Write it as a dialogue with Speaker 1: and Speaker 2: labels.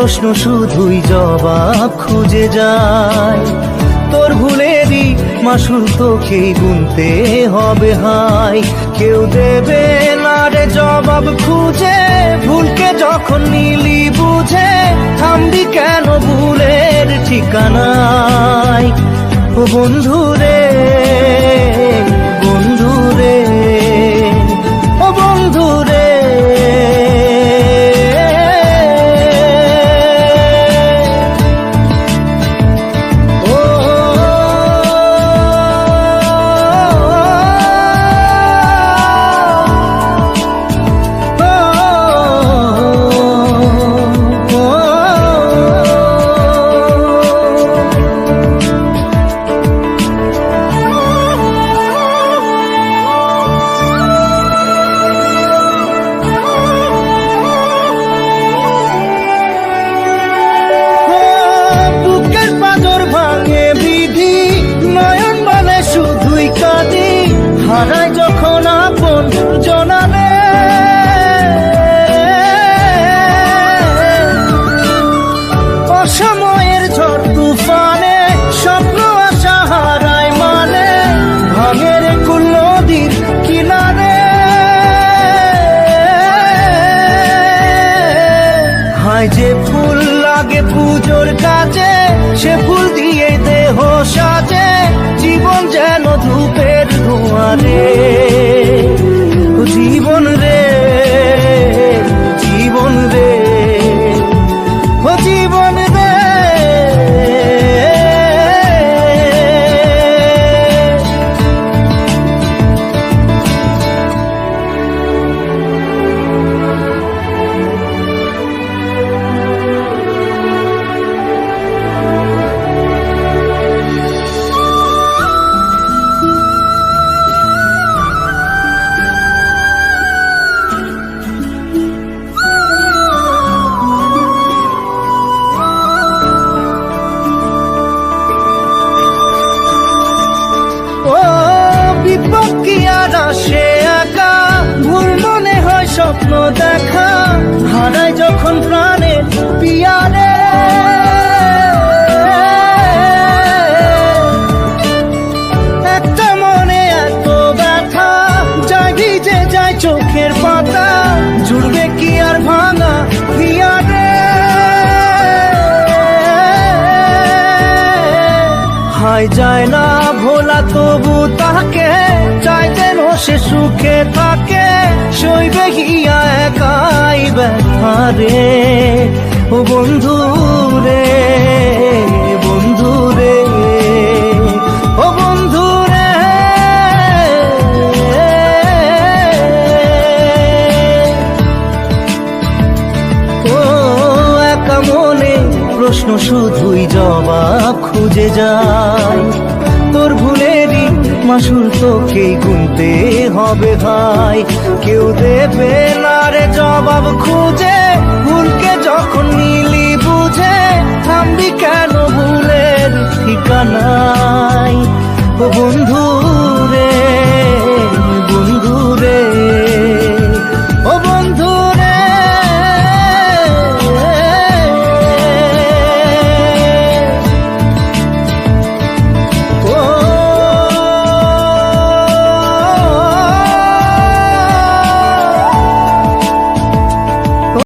Speaker 1: প্রশ্ন শুধুই জবাব খুঁজে যায়। তোর ভুলেরই মাসুল তোকেই গুনতে হবে হাই। কেউ দেবে না রে জবাব খুঁজে, ভুলকে যখন নিলি বুঝে থামবি কেন ভুলের ঠিকানায়। ও বন্ধু রে, বন্ধু রে, ও বন্ধু রে। হারায় যখন আপন জনারে, অসময়ের ঝড় তুফানে স্বপ্ন আশা হারায় মানে, ভাঙের কুল নদীর কিনারে। হায় যে ফুল লাগে পুজোর কাজে, সে ফুল দিয়ে দেহ সাজে, জীবন যেন ধূপের ধোঁয়ারে। জীবন রে, জীবন রে, ও জীবন রে। সে একা ভুল মনে হয় স্বপ্ন দেখা, হারায় যখন প্রাণের পিয়ারে। একটা মনে এত ব্যথা যায় ভিজে যায় চোখের পাতা, জুড়বে কি আর ভাঙা পিয়ারে। হায় যায় না ভোলা তবু তাকে চাই যেন সে সুখে থাকে, সইবে গিয়া একাই ব্যথা রে। ও বন্ধু রে, বন্ধু রে, ও বন্ধু রে। ও একা মনে প্রশ্ন শুধুই জবাব খুঁজে যায়। তোর ভুলেরই মাসুল তোকেই গুনতে হবে ভাই। কেউ দেবে না রে জবাব খুঁজে, ভুলকে যখন নিলি বুঝে থামবি কেন